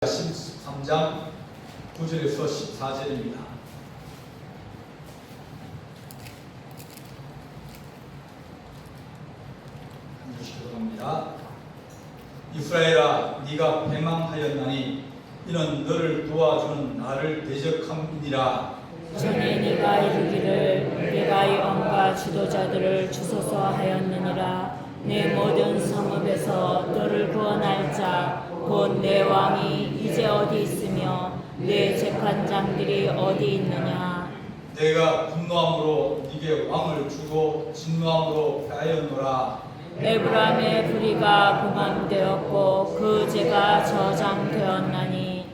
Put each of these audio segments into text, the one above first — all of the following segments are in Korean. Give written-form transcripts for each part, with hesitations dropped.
13장 9절에서 14절입니다. 한 절씩 들어갑니다. 이스라엘아, 네가 패망하였나니 이는 너를 도와주는 나를 대적함이니라. 전에 네가 이르기를 내가 이 왕과 지도자들을 주소서 하였느니라. 내 모든 성읍에서 너를 구원할 자 곧 내 왕이 이제 어디 있으며 내 재판장들이 어디 있느냐. 내가 분노함으로 네게 왕을 주고 진노함으로 패하였노라. 에브라임의 불의가 봉함되었고 그 죄가 저장되었나니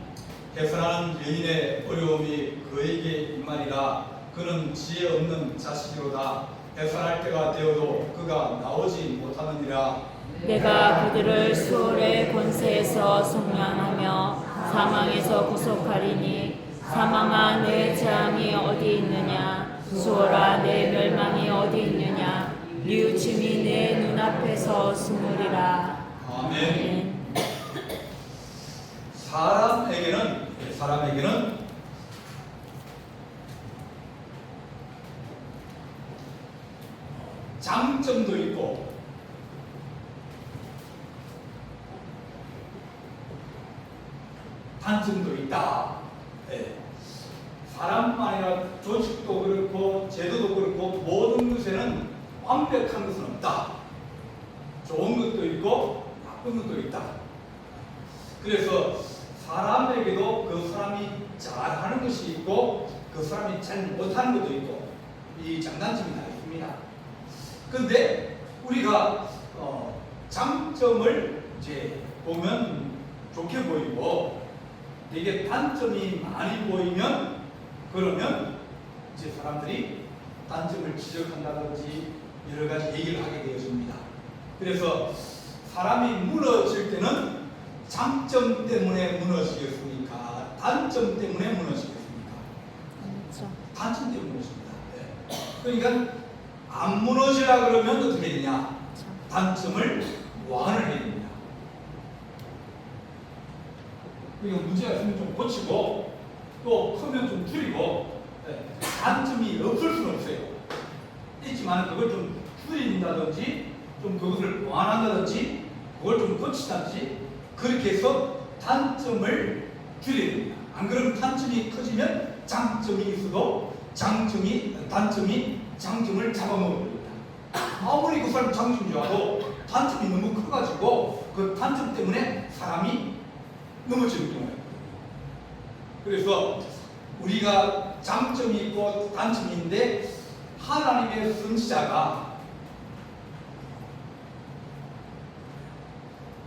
해산하는 여인의 어려움이 그에게 임하리라. 그는 지혜 없는 자식이로다. 해산할 때가 되어도 그가 나오지 못하느니라. 내가 그들을 수월의 권세에서 속량하며 사망에서 구속하리니 사망아 내 재앙이 어디 있느냐. 수월아 내 멸망이 어디 있느냐. 뉘우침이 내 눈앞에서 스무리라. 아멘. 사람에게는 장점도 있고 단점도 있다. 네. 사람만 아니라 조직도 그렇고 제도도 그렇고 모든 것에는 완벽한 것은 없다. 좋은 것도 있고 나쁜 것도 있다. 그래서 사람에게도 그 사람이 잘하는 것이 있고 그 사람이 잘 못하는 것도 있고 이 장단점이 다 있습니다. 그런데 우리가 장점을 이제 보면 좋게 보이고 되게 단점이 많이 보이면 그러면 이제 사람들이 단점을 지적한다든지 여러 가지 얘기를 하게 되어집니다. 그래서 사람이 무너질 때는 장점 때문에 무너지겠습니까? 단점 때문에 무너지겠습니까? 단점 때문에 무너집니다. 네. 그러니까 안 무너지라 그러면 어떻게 되냐? 단점을 보완을 해야 됩니다. 그러니까 문제가 있으면 좀 고치고 또 크면 좀 줄이고 단점이 없을 수는 없어요. 있지만 그걸 좀 줄인다든지 좀 그것을 보완한다든지 그걸 좀 고치든지 그렇게 해서 단점을 줄여야 됩니다. 안 그러면 단점이 커지면 장점이 있어도 단점이 장점을 잡아먹습니다. 아무리 그 사람 장점이 좋아도 단점이 너무 커가지고 그 단점 때문에 사람이 넘어지는 경우예요. 그래서 우리가 장점이 있고 단점이 있는데 하나님의 선지자가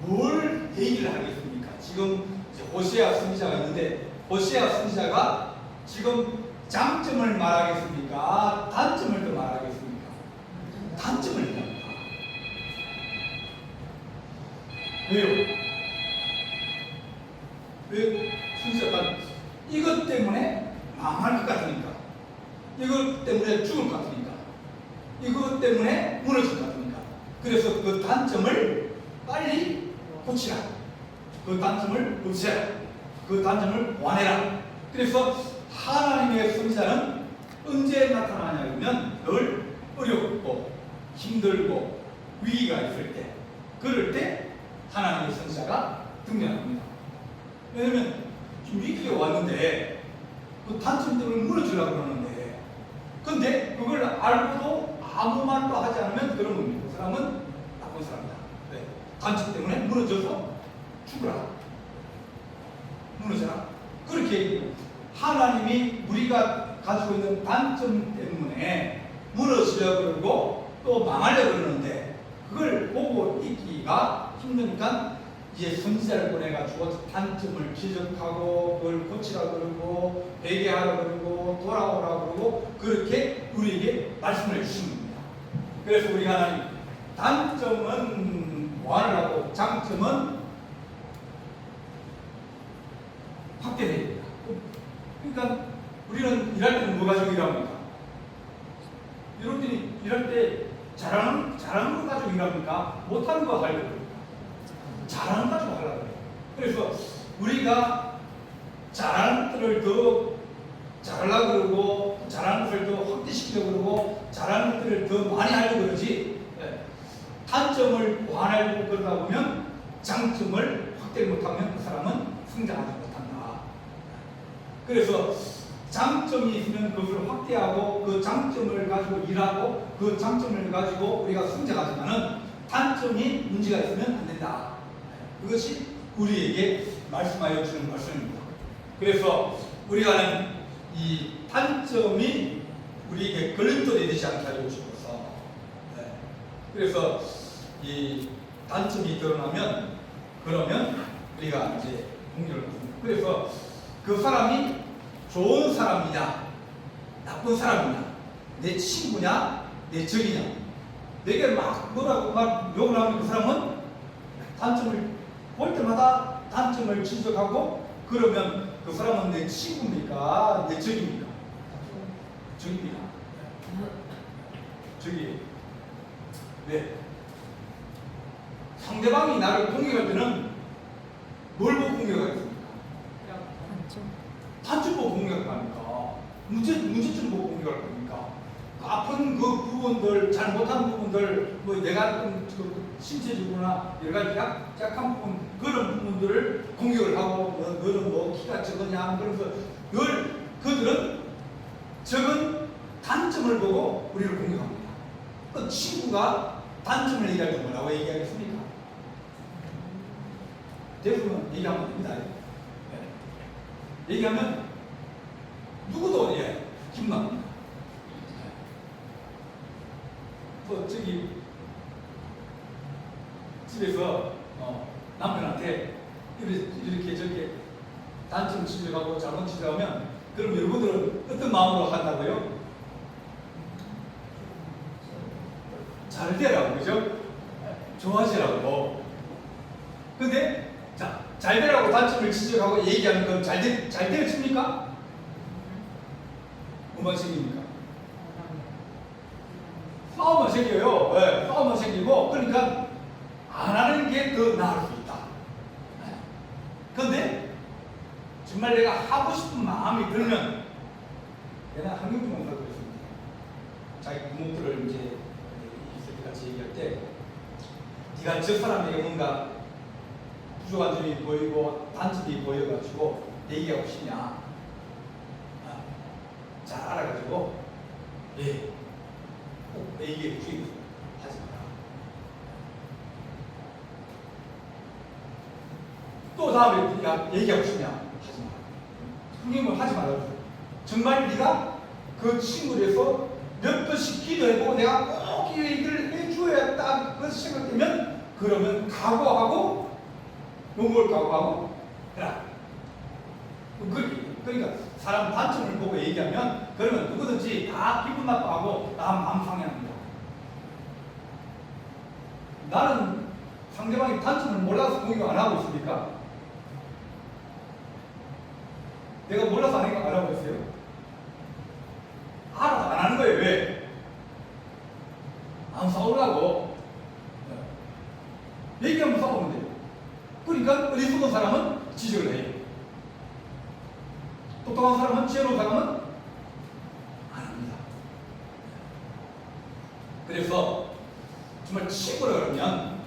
뭘 얘기를 하겠습니까? 지금 호세아 선지자가 있는데 호세아 선지자가 지금 장점을 말하겠습니까? 단점을 더 말하겠습니까? 단점을 말합니다. 왜요? 왜 선지자가 이것 때문에 망할 것 같으니까, 이것 때문에 죽을 것 같으니까, 이것 때문에 무너질 것 같으니까, 그래서 그 단점을 빨리 고치라, 그 단점을 없애라, 그 단점을 보완해라. 그래서 하나님의 선지자는 언제 나타나냐면 늘 어렵고 힘들고 위기가 있을 때, 그럴 때 하나님의 선지자가 등장합니다. 왜냐면 지금 위기가 왔는데 그 단점 때문에 무너지려고 그러는데, 근데 그걸 알고도 아무 말도 하지 않으면 그러면 그 사람은 나쁜 사람이다. 네. 단점 때문에 무너져서 죽으라, 무너져라. 그렇게 하나님이 우리가 가지고 있는 단점 때문에 무너지려고 그러고 또 망하려고 그러는데 그걸 보고 있기가 힘드니까 이제 선지자를 보내가지고 단점을 지적하고 그걸 고치라 그러고 회개하라 그러고 돌아오라 그러고 그렇게 우리에게 말씀을 해주신 겁니다. 그래서 우리 하나님 단점은 보완을 하고 장점은 확대해야 됩니다. 그러니까 우리는 일할 때는 뭐 가지고 일합니까? 여러분들이 일할 때 잘하는 거 가지고 일합니까? 못하는 거 하려고 합니까? 잘하는 거 가지고 하려고 해요. 그래서 우리가 잘하는 것들을 더 잘하려고 그러고 잘하는 것을 더 확대시키려고 그러고 잘하는 것들을 더 많이 하려고 그러지, 단점을 보완하려고 그러다 보면 장점을 확대를 못하면 그 사람은 성장하지 못한다. 그래서 장점이 있으면 그것을 확대하고 그 장점을 가지고 일하고 그 장점을 가지고 우리가 성장하지만은 단점이 문제가 있으면 안 된다. 그것이 우리에게 말씀하여 주는 말씀입니다. 그래서 우리가 하는 이 단점이 우리에게 걸림돌이 되지 않게 하려고 싶어서, 그래서 이 단점이 드러나면 그러면 우리가 이제 공격을 합니다. 그래서 그 사람이 좋은 사람이냐 나쁜 사람이냐 내 친구냐 내 적이냐 내게 막 뭐라고 막 욕을 하면 그 사람은 단점을 볼 때마다 단점을 지적하고 그러면 그 사람은 내 친구입니까 내 적입니까? 적입니다. 적이에요. 왜? 상대방이 나를 공격할 때는 뭘 보고 공격하겠습니까? 단점 보고 공격할 거니까 문제점 보고 공격할 거니까 그 아픈 그 부분들 잘못한 부분들 뭐 내가 좀 신체적으로나 여러 가지 약한 부분 그런 부분들을 공격을 하고 너는 뭐 키가 적으냐 그러면서 늘 그들은 적은 단점을 보고 우리를 공격합니다. 그 친구가 단점을 얘기할 때 뭐라고 얘기하겠습니까? 대부분 얘기하면 됩니다. 얘기하면 누구도 기분납니다. 저기 집에서 남편한테 이렇게 저렇게 단점 지적하고 잘못 지적하면 그럼 여러분들은 어떤 마음으로 한다고요? 잘 되라고, 그죠? 좋아지라고. 근데 잘 되라고 단점을 지적하고 얘기하는 건 잘 되어집니까? 뭐만 생깁니까? 싸움만 생겨요. 싸움만 생기고 그러니까 안 하는 게 더 나을 수 있다. 그런데 정말 내가 하고 싶은 마음이 들면 내가 한경주 목사가 그랬습니다. 자기 부모들을 이제 있을 때 같이 얘기할 때 네가 저 사람에게 뭔가 부족한 점이 보이고 단점이 보여가지고 얘기하고 싶냐? 잘 알아가지고 꼭 얘기해 주기 하지 마라. 또 다음에 네가 얘기하고 싶냐? 하지 마라. 성경을 하지 말아줘. 정말 네가 그 친구에서 몇 번씩 기도해보고 내가 꼭 이 얘기를 해줘야겠다 그런 생각되면 그러면 각오하고 용을 각오하고 해라. 그러니까 사람 단점을 보고 얘기하면 그러면 누구든지 다 기분 나빠하고 다 마음 상해합니다. 나는 상대방의 단점을 몰라서 공격 안 하고 있습니까? 내가 몰라서 안 하고 있어요? 알아서 안 하는 거예요. 왜? 안 싸우려고. 얘기하면 싸우면 돼요. 그러니까 어리석은 사람은 지적을 해요. 똑똑한 사람은 지혜로운 사람은 안 합니다. 그래서 정말 친구라 그러면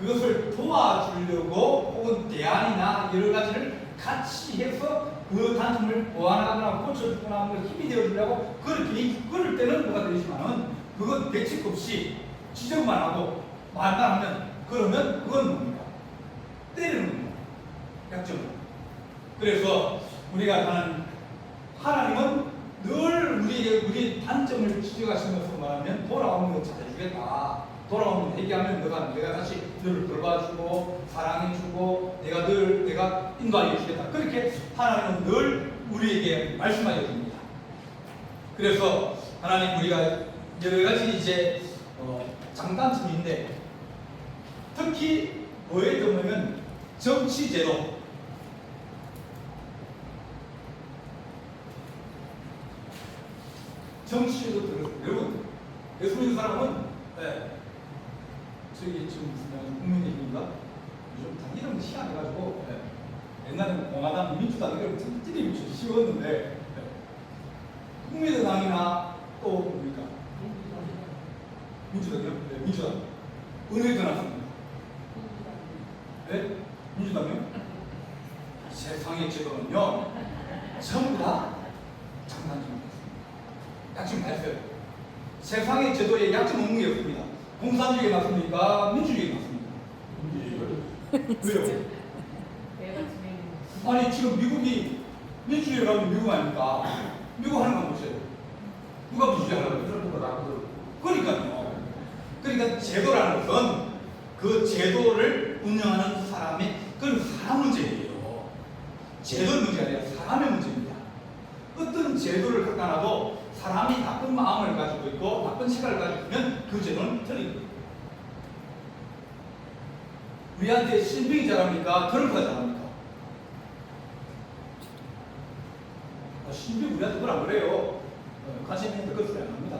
그것을 도와주려고 혹은 대안이나 여러 가지를 같이 해서 그 단점을 보완하거나 고쳐주거나 하는 걸 힘이 되어주려고 그렇게 그럴 때는 뭐가 되지만은 그건 대책 없이 지적만 하고 말만 하면 그러면 그건 뭡니까? 때리는 겁니다. 약점을. 그래서 우리가 하나님은 늘 우리에게 우리 단점을 지적하시면서 말하면 돌아오는 거 잘해주겠다. 돌아오면 얘기하면 내가 다시 너를 돌봐주고 사랑해주고 내가 인도하여 주겠다. 그렇게 하나님은 늘 우리에게 말씀하여 줍니다. 그래서 하나님 우리가 여러 가지 이제 장단점인데 특히 뭐에 들어오면 정치제도. 정치제도 들었어요. 여러분, 예수 믿는 사람은 저기 지금 무슨 국민의힘인가? 요즘 다 이런 거 희한해가지고 옛날에는 공화당, 민주당 이런 찌릿 쉬웠는데 국민의당이나 또 뭡니까? 민주당이요? 네, 민주당. 어느 게 더 낫습니까? 네? 민주당이요? 세상의 제도는요, 전부 다 장단점이 있습니다. 약점 다 있어요. 세상의 제도에 약점 없는 게 없습니다. 공산주의에 낫습니까? 민주주의에 낫습니까? 왜요? 아니 지금 미국이 민주주의라고 하면 미국 아닙니까? 미국 하는 거 보세요. 누가 민주주의 하려고 그래요? 그러니까요. 그러니까 제도라는 것은 그 제도를 운영하는 사람의 그건 사람 문제예요. 제도 문제가 아니라 사람의 문제입니다. 어떤 제도를 갖다 놔도 사람이 나쁜 마음을 가지고 있고 나쁜 시각을 가지고 있으면 그 제도는 틀린 거예요. 우리한테 신빙이 잘합니까? 트럼프가 잘합니까? 신빙 우리한테 그걸 안 그래요. 관심 있는데 그걸 소리 안 합니다.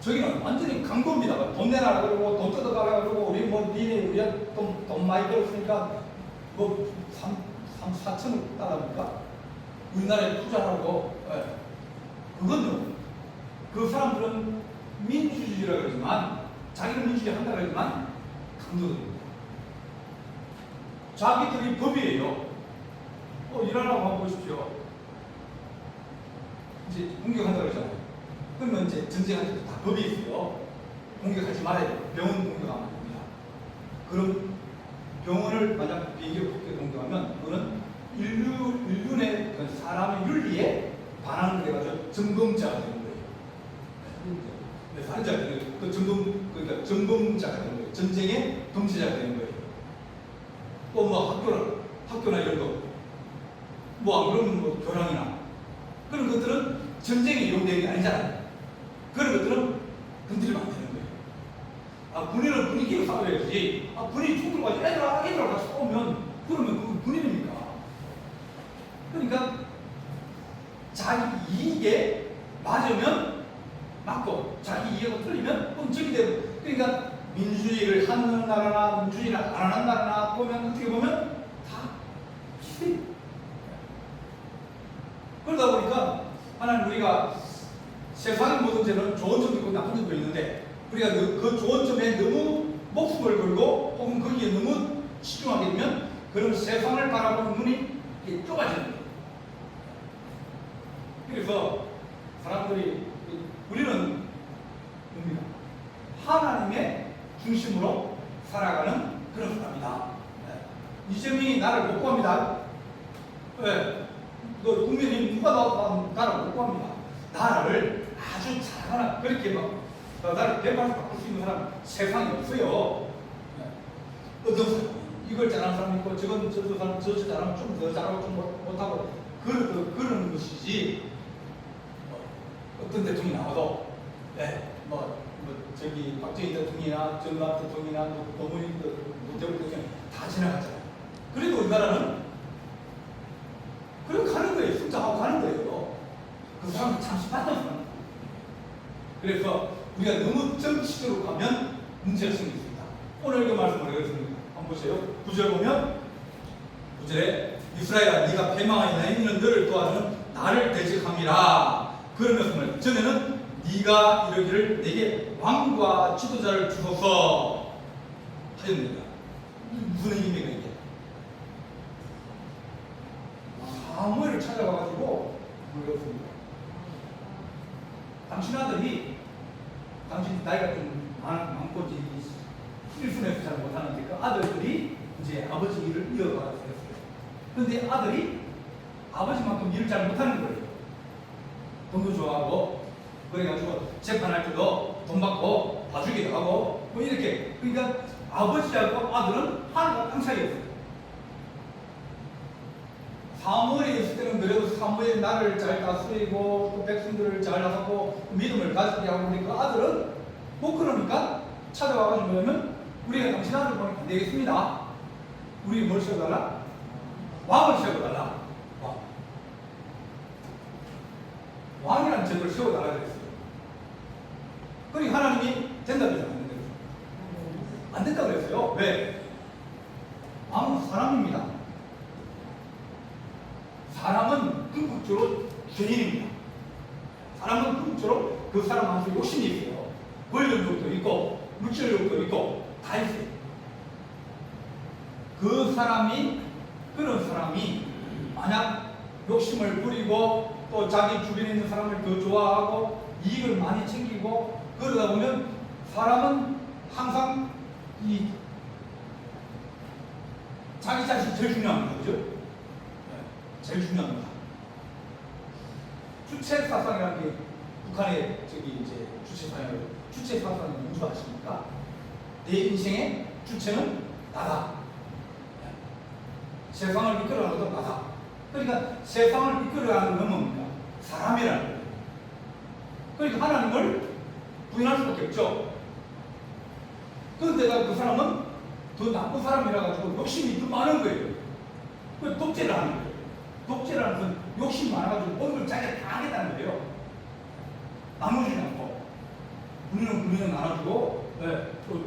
저기는 완전히 강도입니다. 돈 내놔라 그러고 돈 뜯어가라 그러고 우리 뭐 니네 우리가 돈 많이 벌었으니까 뭐 4천억 달러입니까? 우리나라에 투자하고 그건요. 그 사람들은 민주주의라 그러지만 자기는 민주주의 한다 그러지만 강도들입니다. 자기들이 법이에요. 일하라고 한번 보십시오. 이제 공격한다 그러잖아요. 그러면 이제 전쟁할 때도 다 법이 있어요. 공격하지 말아야 돼요. 병원 공격하면 안 됩니다. 그럼 병원을 만약 비행기로 공격하면 그거는 인륜의 그 사람의 윤리에 반하는 게 가지고 점검자가 되는 거예요. 네, 살인자가 되는 거예요. 그러니까 점검자가 되는 거예요. 전쟁의 동체자가 되는 거예요. 또 뭐 학교나 이런 거. 뭐 안 그러면 뭐 교량이나 그런 것들은 전쟁에 이용되는 게 아니잖아요. 그런 것들은 건드리면 안 되는 거예요. 군인은 군인끼리 싸워야지. 군인이 총 들고 가지 애들하고 같이 싸우면 그러면 그건 군인입니까? 그러니까 자기 이익에 맞으면 맞고 자기 이익에 틀리면 그럼 적이 되고 그러니까 민주주의를 하는 나라나 민주주의를 안 하는 나라나 보면 어떻게 보면 다 비슷해요. 그러다 보니까 하나님 우리가 세상의 모든 죄는 좋은 점도 있고 나쁜 점도 있는데 우리가 그 좋은 점에 너무 목숨을 걸고 혹은 거기에 너무 치중하게 되면 그런 세상을 바라보는 눈이 좁아지는 거예요. 그래서 사람들이 우리는 뭡니까? 하나님의 중심으로 살아가는 그런 사람이다. 이재명이 나를 못 구합니다. 왜? 국민이 누가 나를 못 구합니다. 나를 아주 잘하나 그렇게 막 나를 180 바꿀 수 있는 사람 세상에 없어요. 어떤 사람 이걸 잘하는 사람이 있고 저도 사람 저 잘하면 좀 더 잘하고 좀 못하고 그러는 것이지. 어떤 대통령이 나와도 저기 박정희 대통령이나 전두환 대통령이나 노무현 대통령 다 지나갔잖아요. 그래도 우리나라는 그렇게 가는 거예요. 승자하고 가는 거예요. 그 사람은 잠시 빠져서. 그래서 우리가 너무 정치적으로 가면 문제가 생깁니다. 오늘 그 말씀을 해드렸습니다. 한번 보세요. 9절 보면 9절에 이스라엘아 네가 패망하여 있는 너를 도와주는 나를 대적함이라. 그런 말씀을 전에는 네가 이러기를 내게 왕과 지도자를 주소서 하였느니라. 무슨 의미입니까 이게? 사무엘을 찾아가가지고 물었습니다. 당신 아들이 당신 나이가 좀 많고 일순에서 잘 못하는데 그 아들들이 이제 아버지 일을 이어가서 했어요. 그런데 아들이 아버지만큼 일을 잘 못하는 거예요. 돈도 좋아하고 그래가지고 재판할 때도 돈 받고 봐주기도 하고 뭐 이렇게. 그러니까 아버지하고 아들은 하늘과 땅 사이였어요. 사무엘이 있을 때는 그래도 사무엘이 나를 잘 다스리고 또 백성들을 잘 하고 믿음을 가지게 하고 그러니까 그 아들은 못 그러니까 찾아와가지고 뭐냐면 우리가 당신 아들 보니까 안 되겠습니다. 우리 뭘 세워달라? 왕을 세워달라. 왕이라는 제도를 세워달라 그랬어요. 그러니 하나님이 된다 그랬어요. 안 된다 그랬어요. 왜? 사람입니다. 사람은 궁극적으로 죄인입니다. 사람은 궁극적으로 그 사람한테 욕심이 있어요. 권력욕도 있고 물질욕도 있고 다 있어요. 그 사람이, 그런 사람이 만약 욕심을 부리고 또 자기 주변에 있는 사람을 더 좋아하고 이익을 많이 챙기고 그러다 보면 사람은 항상 이 자기 자신이 제일 중요합니다. 그죠? 제일 중요합니다. 주체 사상이라는 게 북한의 저기 이제 주체 사상이에요. 주체 사상이 뭔지 아십니까? 내 인생의 주체는 나다. 세상을 이끌어가는 것도 나다. 그러니까 세상을 이끌어가는 건 뭡니까? 사람이라는 거예요. 그러니까 하나님을 부인할 수밖에 없죠. 그런데가 그 사람은 더 나쁜 사람이라 가지고 욕심이 더 많은 거예요. 그 독재를 하는 거예요. 독재라는 건 욕심이 많아가지고 모든 걸 자기가 다 하겠다는 거예요. 나누지 않고 군인은 나눠주고, 또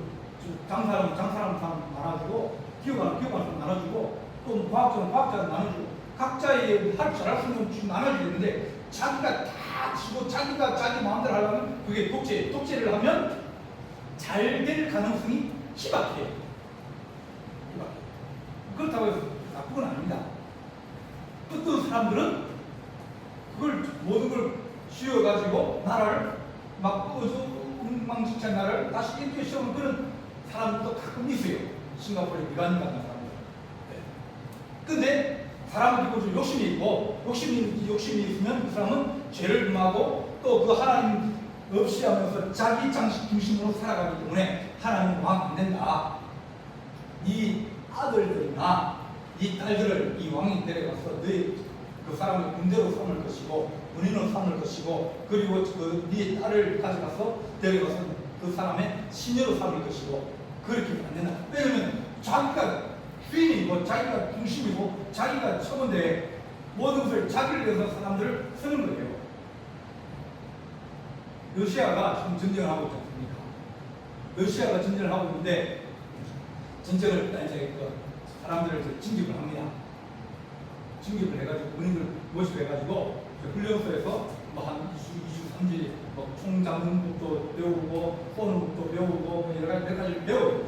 장사람은 나눠주고, 기업가는 나눠주고, 또 과학자는 나눠주고, 각자의 잘할 수 있는 줄 나눠주는데 자기가 다 지고 자기가 자기 마음대로 하려면 그게 독재를 하면 잘 될 가능성이 희박해요. 그렇다고 해서 나쁜 건 아닙니다. 어떤 사람들은 그걸 모든 걸 쥐어가지고 나라를 막 엉망진창 나라를 다시 일으켜 세우는 그런 사람들도 가끔 있어요. 싱가포르의 미관인 같은 사람들. 근데 사람은 기본적으로 욕심이 있고 욕심이 있으면 그 사람은 죄를 금하고 또 그 하나님 없이 하면서 자기 장식 중심으로 살아가기 때문에 하나님은 왕 안 된다. 이 아들들이나 이 딸들을 이 왕이 데려가서 그 사람을 군대로 삼을 것이고 군인으로 삼을 것이고 그리고 네 딸을 가져가서 데려가서 그 사람의 시녀로 삼을 것이고 그렇게 안 된다. 왜냐면 자기가 주인이고 자기가 중심이고 자기가 처음인데 모든 것을 자기를 위해서 사람들을 쓰는 거예요. 러시아가 지금 전쟁을 하고 있지 않습니까? 러시아가 전쟁을 하고 있는데 전쟁을 이제 사람들을 징집을 합니다. 징집을 해가지고 군인들 모집을 해가지고 훈련소에서 한 2주, 3주 총 잡는 것도 배우고 쏘는 것도 배우고 여러 가지를 배워요.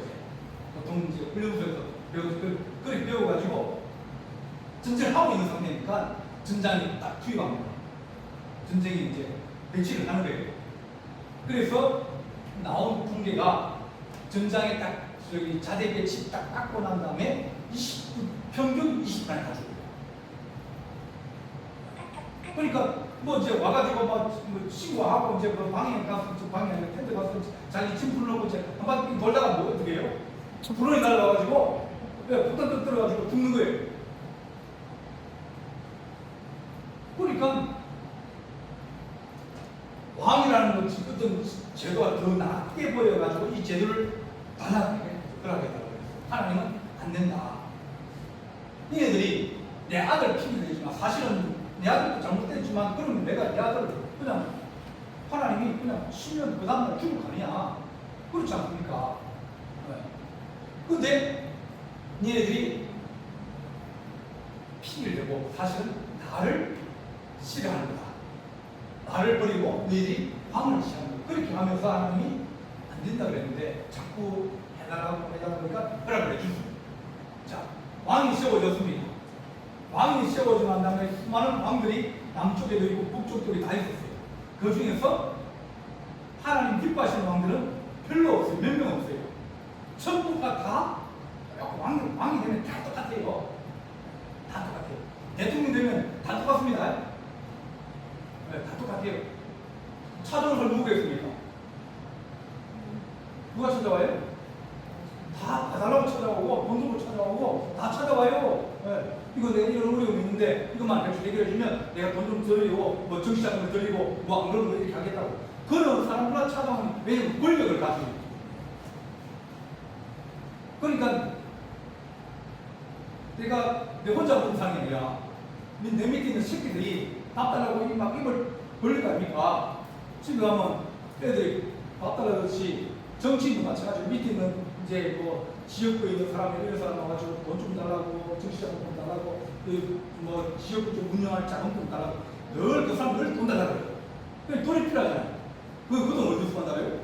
보통 이제 훈련소에서 그렇게 배워가지고 전쟁을 하고 있는 상태니까 전장에 딱 투입합니다. 전쟁이 이제 배치를 하는 거예요. 그래서 나온 통계가 전장에 딱 자대 배치 딱 닦고 난 다음에 평균 20분에 다 죽어요. 그러니까 뭐 이제 와가지고 뭐 신고하고 이제 그 방에 가서 텐트 가서 자기 짐 풀놓고 이제 한 바퀴 돌다가 뭐 어떻게 해요? 불원이 날라가지고 폭탄 떨어가지고 죽는 거예요. 그러니까 왕이라는 것이 어떤 제도가 더 낮게 보여가지고 이 제도를 반하게 하겠다고 해서 하나님은 안 된다. 얘네들이 내 아들 핑계대지만 사실은 내 아들도 잘못됐지만 그러면 내가 내 아들을 그냥 하나님이 그냥 치면 그 다음날 죽을 거 아니야. 그렇지 않습니까? 근데 얘네들이 핑계를 대고 사실은 나를 싫어하는 거다. 나를 버리고 너희들이 왕을 취하는 거야. 그렇게 하면서 하나님이 안 된다 그랬는데 자꾸 해달라고 하니까 허락을 해주습니다. 자, 왕이 세워졌습니다. 왕이 세워져 난 다음에 수많은 왕들이 남쪽에도 있고 북쪽에도 다 있었어요. 그 중에서 하나님 기뻐하시는 왕들은 별로 없어요. 몇 명 없어요. 전부가 다 왕이 되면 다 똑같아요. 다 똑같아요. 대통령 되면 다 똑같습니다. 네, 다 똑같아요. 찾아온 사람 누구가 있습니까? 누가 찾아와요? 다 봐달라고 찾아오고 돈 주고 찾아오고 다 찾아와요. 네. 이거 내가 이런 어려움이 있는데 이것만 해결해주면 내가 돈 좀 드리고 뭐 정치자금을 드리고 뭐 안 그러면 이렇게 하겠다고. 그런 사람보다 찾아오면 왜냐면 권력을 가지고 있기 때문에. 그러니까 내가 내 혼자 본 상이 아니라 내 밑에 있는 새끼들이 밥 달라고 막 입을 벌릴 거 아닙니까? 지금 가면 애들이 밥 달라듯이 정치인도 마찬가지로 밑에 있는 이제 뭐 지역구에 있는 사람 이런 사람 와가지고 돈 좀 달라고 달라고 정치자금 달라고 뭐 지역을 좀 운영할 자금금 달라고 늘 그 사람 늘 돈 달라고 그래요. 돈이 필요하잖아요. 그 돈 어디서 받아요?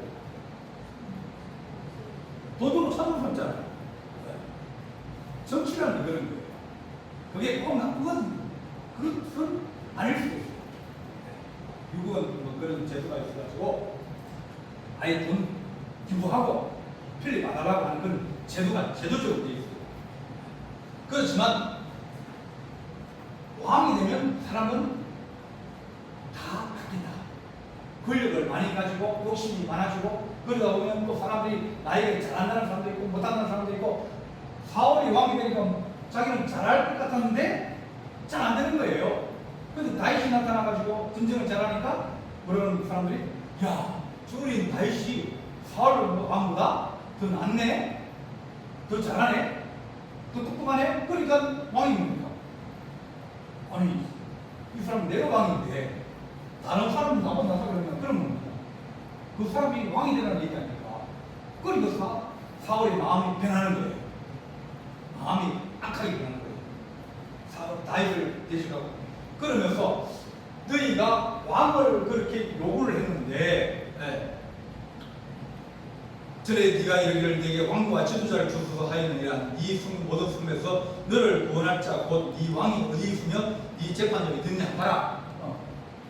돈으로 찾아올 수 없잖아요. 정치라는 게 그런 거예요. 그게 꼭 나쁜 건 그것은 아닐 수도 있어요. 미국은 뭐 그런 제도가 있어가지고 아예 돈 기부하고 편리 받아라고 하는 그런 제도가 제도적으로 되어 있어요. 그렇지만 왕이 되면 사람은 다 바뀐다. 권력을 많이 가지고 욕심이 많아지고 그러다 보면 또 사람들이 나에게 잘한다는 사람도 있고 못한다는 사람도 있고 사울이 왕이 되니까 자기는 잘할 것 같았는데 잘 안 되는 거예요. 그런데 다윗이 나타나가지고 전쟁을 잘하니까 그러는 사람들이 야, 저 어린 다윗이 사울 왕보다 더 낫네? 더 잘하네? 더 똑똑하네? 그러니까 왕이 됩니다. 아니, 이 사람은 내가 왕인데 다른 사람이 나보다 낫다 그러면 그런 겁니다. 그 사람이 왕이 되라는 얘기 아닙니까? 그러니까 사울의 마음이 변하는 거예요. 마음이 악하게 변하는 거예요. 사울 다윗을 대적하고 그러면서 너희가 왕을 그렇게 요구를 했는데 전에 네가 이르기를 내게 왕과 지도자를 주소서 하였느니라. 네 모든 섬에서 너를 구원할 자 곧 네 왕이 어디 있으며 네 재판장이 듣냐 봐라.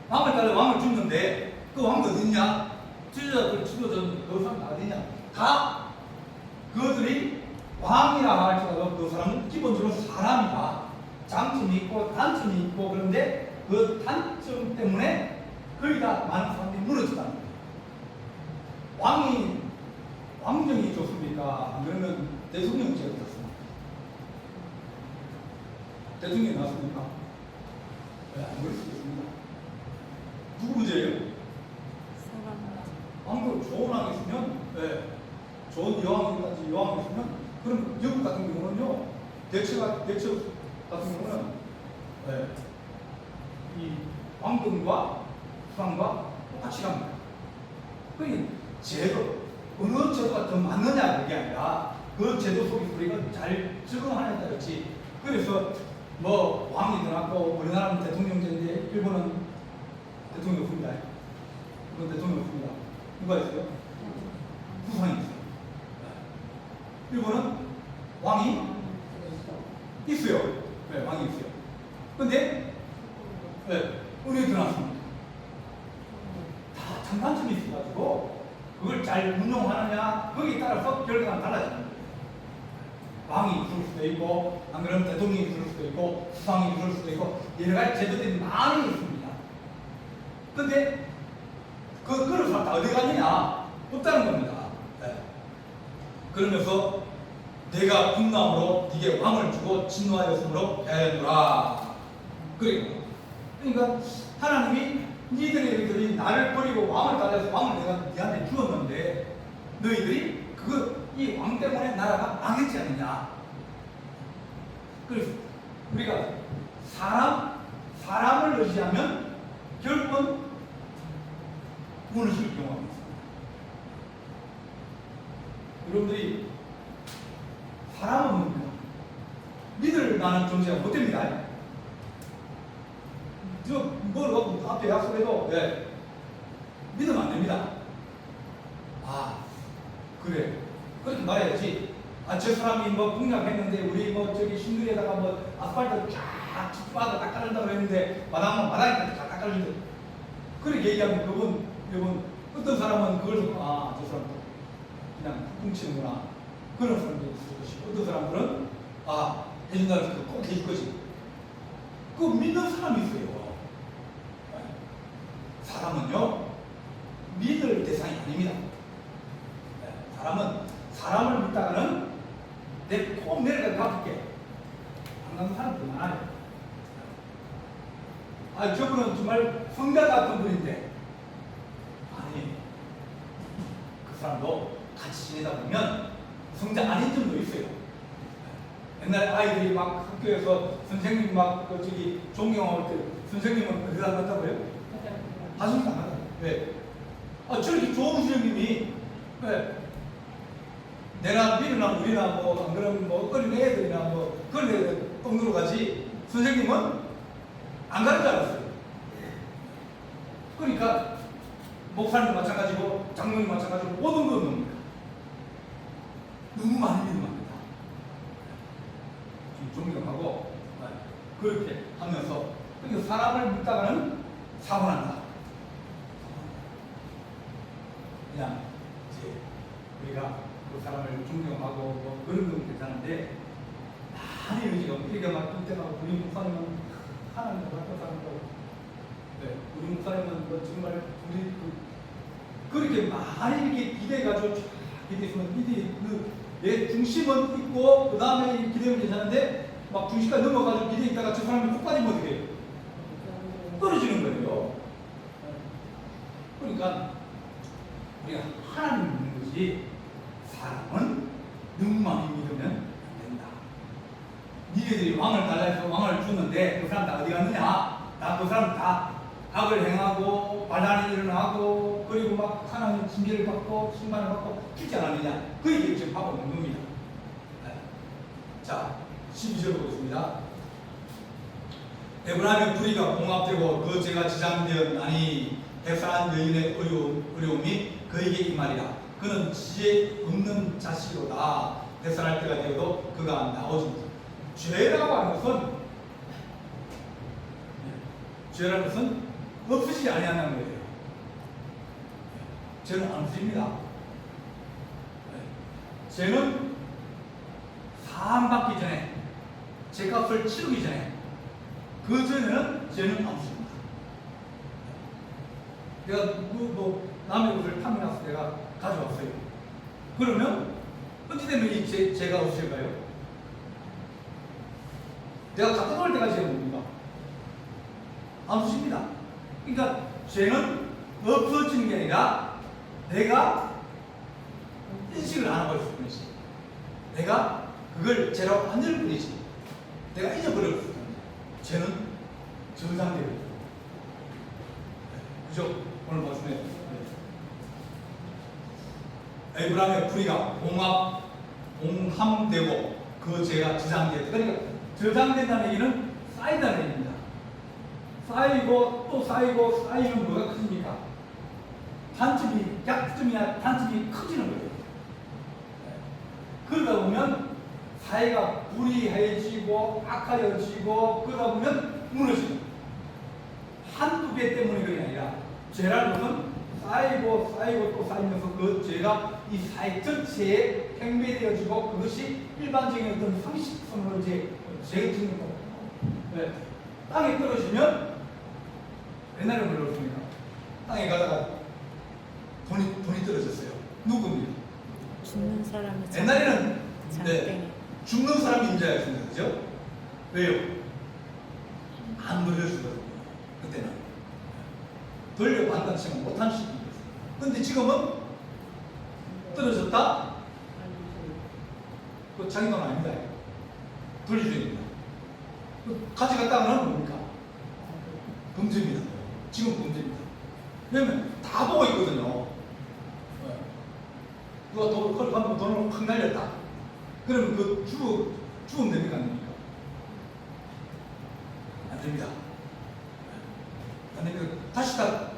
왕을 따라 왕을 죽는데 그 왕이 어디 있냐? 지도자들 그 사람 다 어디냐? 다 그들이 왕이라 할지라도 그 사람은 기본적으로 사람이다. 장점이 있고 단점이 있고 그런데 그 단점 때문에 거의 다 많은 사람들이 무너졌다는 거예요. 왕정이 좋습니까? 안 그러면 대통령제가 좋습니까? 대통령이 나왔습니까? 왜 안 그럴 수 있습니다. 누구 문제예요? 왕도 좋은 왕이 있으면 좋은 여왕이라든지 여왕이 있으면 그럼 영국 같은 경우는요 대처 같은 경우는 이 왕권과 수왕과 똑같이 갑니다. 그러니 제도 어느 제도가 더 맞느냐 그게 아니라 그 제도 속에서 우리가 잘 적응하느냐에 따르지. 그래서 뭐 왕이 들어갔고 우리나라는 대통령제인데 일본은 대통령이 없습니다. 이건 대통령이 없습니다. 누가 있어요? 후상이 있어요. 일본은 왕이 있어요. 네, 왕이 있어요. 근데 우리가 들어왔습니다. 다 장단점이 있어가지고 그걸 잘 운용하느냐 거기에 따라서 결과가 달라지는 거예요. 왕이 있을 수도 있고 안 그러면 대통령이 있을 수도 있고 수상이 있을 수도 있고 여러 가지 제도들이 많이 있습니다. 근데 그런 사람 다 어디 갔느냐? 없다는 겁니다. 그러면서 내가 분노함으로 네게 왕을 주고 진노하였으므로 해하노라. 그러니까 하나님이 너희들이 나를 버리고 왕을 따라서 왕을 내가 네한테 주었는데 너희들이 이 왕 때문에 나라가 망했지 않느냐. 그래서 우리가 사람을 의지하면 결국은 무너질 경우가 있습니다. 여러분들이 사람은 뭡니까? 믿을 만한 존재가 못 됩니다. 뭘 앞에 약속해도 믿으면 안 됩니다. 그래. 그렇게 말해야지. 저 사람이 뭐 공략했는데 우리 뭐 저기 신들에다가 뭐 아스팔트 쫙 짚어서 닦아준다고 그랬는데 마당에 다 닦아주는데 그렇게 얘기하면 그분 어떤 사람은 그걸 듣고 저 사람 그냥 훔치는구나 그런 사람도 있을 것이고 어떤 사람들은 해준다고 해서 꼭 해줄 거지. 그거 믿는 사람이 있어요. 사람은요 믿을 대상이 아닙니다. 사람을 믿다가는 내 꼭 내려가 갚을게 안 가는 사람들 많아요. 저분은 정말 성자 같은 분인데 그 사람도 같이 지내다 보면 성자 아닌 점도 있어요. 옛날에 아이들이 막 학교에서 선생님 존경할 때 선생님은 그러다 같다고요? 하십니까? 안 하다. 왜? 저렇게 좋은 선생님이 내나 우리나 뭐 안 그러면 뭐 어린 애들이나 뭐 그런 애들 똥누러 가지 선생님은 안 가는 줄 알았어요. 그러니까 목사님 마찬가지고 장로님 마찬가지고 모든 건 놈입니다. 너무 많이 믿음합니다. 존경하고 그렇게 하면서 그러니까 사람을 믿다가는 사고 난다. 그냥 이제 우리가 그 사람을 존경하고 뭐 그런 건 괜찮은데 많이 지금 이렇게 막 그때가 우리 목사님은 하나님 같은 사람이고 우리 목사님은 뭐 정말 우리 그렇게 많이 이렇게 기대가지고 쫙 기대있으면 내 중심은 있고 그 다음에 기대면 괜찮은데 막 중심까지 넘어가지고 기대 있다가 저 사람이 푹 빠지면 어떻게 해요? 떨어지는 거예요. 그러니까 우리가 하나님 믿는 것이 사람은 능만이 믿으면 안 된다. 니네들이 왕을 달라 해서 왕을 줬는데 그 사람 다 어디 갔느냐? 다 그 사람 다 악을 행하고 반란을 일어나고 그리고 막 하나님 징계를 받고 심판을 받고 죽지 않았느냐? 그 얘기를 지금 하고 있는 겁니다. 자, 12절 보겠습니다. 에브라임의 불의가 봉합되고 그 죄가 지장되었나니 대사한 여인의 어려움이 그에게 이 말이라. 그는 지혜 없는 자식이로다. 대사할 때가 되어도 그가 나오지 못한다. 죄라고 하는 것은 없으시지 아니하는 거예요. 죄는 안 없습니다. 죄는 사함받기 전에, 죄값을 치르기 전에 그 전에는 죄는 없습니다. 내가 남의 옷을 탐내서 내가 가져왔어요. 그러면 어찌 되면 이 죄가 없을까요? 내가 갖다 놓을 때가 죄가 뭡니까? 안 없습니다. 그러니까 죄는 없어지는 게 아니라 내가 인식을 안 하고 있을 뿐이지. 내가 그걸 죄라고 안 들 뿐이지. 내가 잊어버렸을 뿐이지. 죄는 저장되고 있다. 그죠? 오늘 말씀에 에브라임의 불의가 봉함되고 그 죄가 저장되었다. 그러니까 저장된다는 얘기는 쌓인다는 얘기입니다. 쌓이고 또 쌓이고 쌓이면 뭐가 커집니까? 약점이나 단점이 커지는 거예요. 그러다 보면 사회가 불의해지고 악하여지고 그러다 보면 무너지는 한두 개 때문에 그게 아니라 죄라는 것은 쌓이고 쌓이고 또 쌓이면서 그 죄가 이 사회 전체에 행배되어지고 그것이 일반적인 어떤 상식선으로 이제 죄짓는 거예요. 네. 땅에 떨어지면 옛날에 몰랐습니다. 땅에 가다가 돈이 떨어졌어요. 누구입니까? 죽는 사람이 옛날에는 장땡이. 죽는 사람이 임자였습니다. 그죠? 왜요? 안 돌려주거든요. 그때는. 돌려받는 시간 못한 시기였어요. 근데 지금은 떨어졌다? 그 자기 돈 아닙니다. 돌려줍니다. 가져갔다가는 뭡니까? 범죄입니다. 지금 범죄입니다. 왜냐면 다 보고 있거든요. 누가 돈을 확 날렸다. 그러면 그 죽으면 됩니까? 안 됩니까? 안 됩니다. 안 됩니다. 다시 다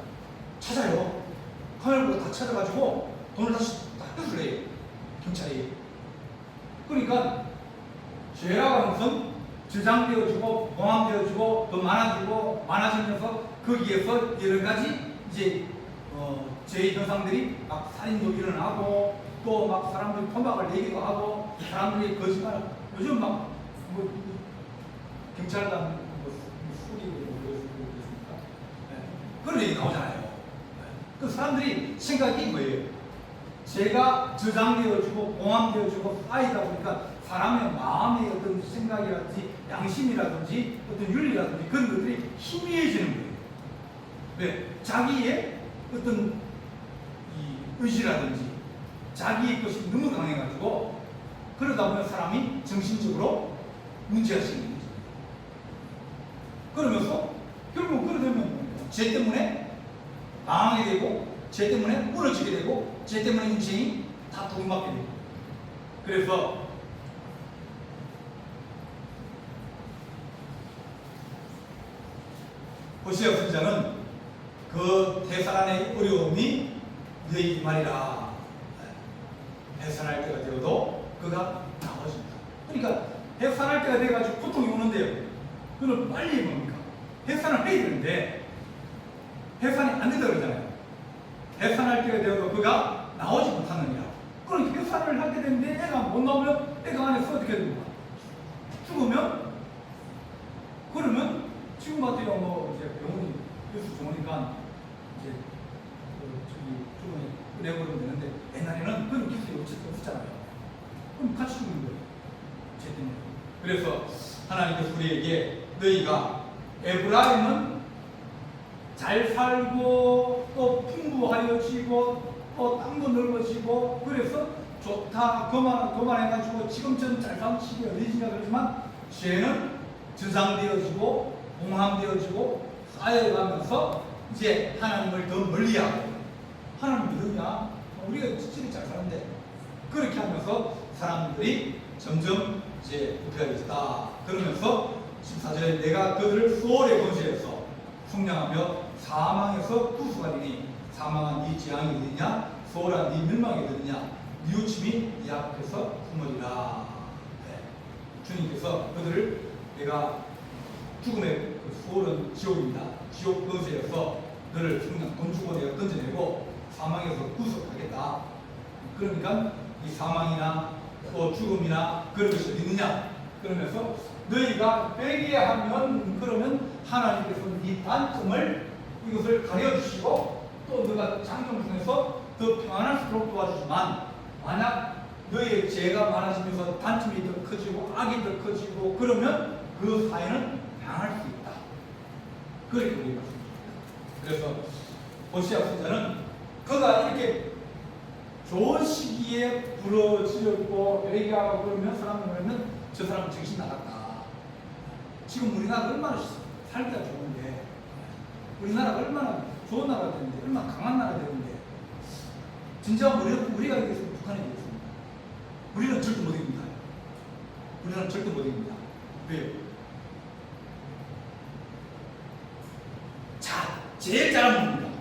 찾아요. 카메라 보고 다 찾아가지고 돈을 다시 다 뺏으래요. 경찰이. 그러니까 죄라고 하는 것은 저장되어지고 봉합되어지고 더 많아지면서 거기에서 여러 가지 이제 죄의 현상들이 막 살인도 일어나고 또 막 사람들이 토막을 내기도 하고 사람들이 거짓말 요즘 막 경찰관 수리고 그랬습니까? 그런 얘기 나오잖아요. 그 사람들이 생각이 뭐예요? 죄가 저장되어지고 봉합되어지고 쌓이다 보니까 사람의 마음의 어떤 생각이라든지 양심이라든지 어떤 윤리라든지 그런 것들이 희미해지는 거예요. 왜? 자기의 어떤 이 의지라든지 자기의 것이 너무 강해가지고 그러다 보면 사람이 정신적으로 문제가 생기는 거죠. 그러면서 결국 그러면 죄 때문에 망하게 되고 죄 때문에 무너지게 되고 죄 때문에 인생이 다 도움받게 되고 그래서 호시아 선지자는 그 해산의 어려움이 너희 말이라. 해산할 때가 되어도 그가 나와줍니다. 그러니까 해산할 때가 돼가지고 고통이 오는데요. 그는 빨리 뭡니까? 해산을 해야 되는데 해산이 안 된다 그러잖아요. 해산할 때가 되어도 그가 나오지 못하느니라. 그러니까 해산을 하게 되는데 애가 못 나오면 애가 안에서 어떻게 됩니까? 죽으면 그러면 지금 같은 경우 이제 병원이 뉴스 좋으니까 이제 저기 주머니 내버리면 되는데 옛날에는 그런 기술이 없었잖아요. 그럼 같이 죽는 거예요. 제 때문에. 그래서 하나님께서 우리에게 너희가 에브라임은 잘 살고 또 풍부하여지고 또 땅도 넓어지고 그래서 좋다 그만해가지고 지금처럼 잘 사는 시기가 늦으냐 그러지만 죄는 저장되어지고 봉함되어지고 쌓여가면서 이제 하나님을 더 멀리하고 하나님 믿으냐 우리가 진짜 잘 사는데 그렇게 하면서 사람들이 점점 이제 부패해졌다. 그러면서 14절에 내가 그들을 수월의 권세에서 속량하며 사망에서 구수하리니 사망한 네 재앙이 어디냐 수월한 네 멸망이 어디냐 뉘우침이 네 앞에서 품으리라. 주님께서 그들을 내가 죽음의 그 수월은 지옥입니다. 지옥 권세에서 너를 속량 돈 주고 내가 던져내고 사망에서 구속하겠다. 그러니까 이 사망이나 또 죽음이나 그런 것이 있느냐 그러면서 너희가 회개하면 그러면 하나님께서 네 단점을 이것을 가려주시고 또 너가 장점을 통해서 더 평안할 수 있도록 도와주지만 만약 너희의 죄가 많아지면서 단점이 더 커지고 악이 더 커지고 그러면 그 사회는 당할 수 있다. 그렇게 우리 말씀드립니다. 그래서 호시아 선지자는 그가 이렇게 좋은 시기에 부러지고 회개하고 그러면 사람을 보면 저 사람은 정신 나갔다. 지금 우리나라 얼마나 살기가 좋은데 우리나라가 얼마나 좋은 나라가 되는데 얼마나 강한 나라가 되는데 진짜 우리가 이겼으면 북한이 이겼습니다. 우리는 절대 못 이깁니다. 우리는 절대 못 이깁니다. 왜요? 자, 제일 잘하는 겁니다.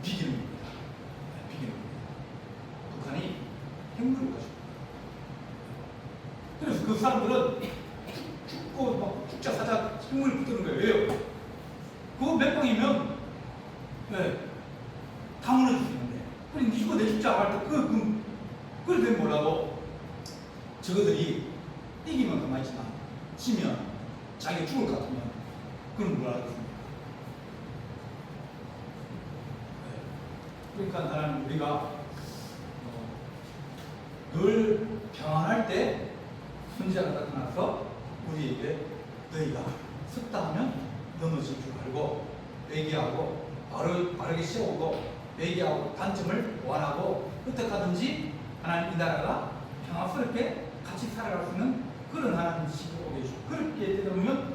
비기는 겁니다. 비기는 겁니다. 북한이 핵무기를 가지고 그래서 그 사람들은 죽고 막 죽자 사자 핵무기를 붙드는 거예요. 왜요? 그거 몇 방이면 다 무너질 수 있는데 그래 니 죽어 내 죽자 할 때 그래 되면 뭐라고 저거들이 이기면 가만히 있지만 지면 자기가 죽을 것 같으면 그럼 뭐라 하겠습니까? 그러니까 하나님 우리가 늘 평안할 때 선지자가 나타나서 우리에게 너희가 섰다 하면 넘어질 줄 알고 회개하고 바르게 세우고 회개하고 단점을 완하고 어떻게 하든지 하나님 이 나라가 평화스럽게 같이 살아갈 수 있는 그런 하나님 시기를 오게 해주고 그렇게 되다 보면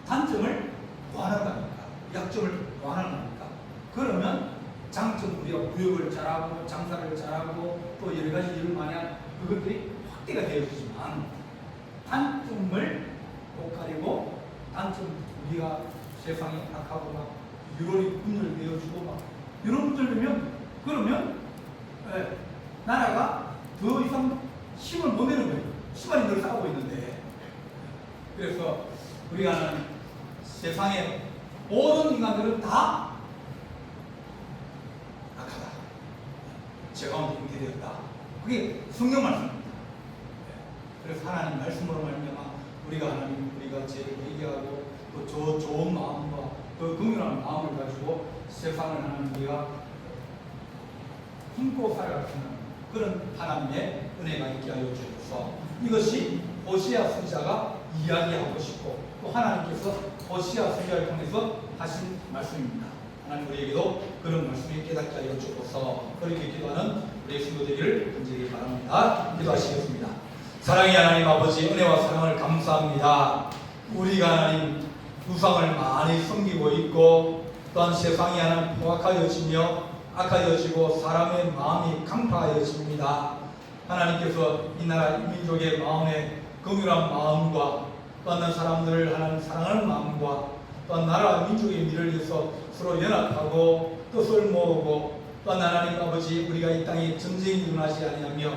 단점을 완화한다니까 약점을 완화한다니까 그러면 장점 우리가 무역을 잘하고 장사를 잘하고 또 여러 가지 일을 많이 하는 그것들이 확대가 되어지지만 단점을 못 가리고 단점 우리가 세상이 악하고 막 유론이 분열되어지고 막 이런 분들 되면 그러면 나라가 더 이상 힘을 못 내는 거예요. 시간이 늘 싸우고 있는데 그래서 우리가 하는 세상의 모든 인간들은 다 악하다. 죄 가운데 잉태되었다. 그게 성경 말씀입니다. 그래서 하나님 말씀으로 말미암아 우리가 죄를 회개하고 또 저 좋은 마음과 그 긍휼한 마음을 가지고 세상을 하는 우리가 힘고 살아갈 수 있는 그런 하나님의 은혜가 있게 하여 주셔서 이것이 호시아 선지자가 이야기하고 싶고 또 하나님께서 호시아 선지자를 통해서 하신 말씀입니다. 하나님 우리에게도 그런 말씀이 깨닫게 하여 주옵소서. 그렇게 기도하는 우리의 성도 되기를 간절히 바랍니다. 기도하시겠습니다. 사랑의 하나님 아버지 은혜와 사랑을 감사합니다. 우리가 하나님 우상을 많이 섬기고 있고 또한 세상이 하나님 포악하여지며 악하여지고 사람의 마음이 강파하여집니다. 하나님께서 이 나라 민족의 마음에 긍휼한 마음과 또 다른 사람들을 하나님 사랑하는 마음과 또 또한 나라와 민족의 미래를 위해서 서로 연합하고 뜻을 모으고 또한 하나님 아버지 우리가 이 땅에 전쟁이 일어나지 아니하며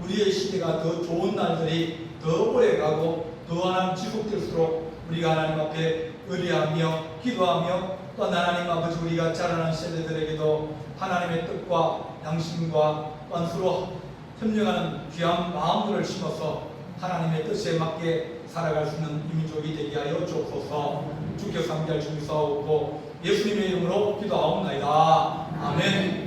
우리의 시대가 더 좋은 날들이 더 오래가고 더 하나님 지속될수록 우리가 하나님 앞에 의뢰하며 기도하며 또한 하나님 아버지 우리가 자라는 세대들에게도 하나님의 뜻과 양심과 또한 서로 협력하는 귀한 마음들을 심어서 하나님의 뜻에 맞게 살아갈 수 있는 이민족이 되게 하여 주옵소서. 주께서 함께할 줄 믿사옵고 예수님의 이름으로 기도하옵나이다. 아멘.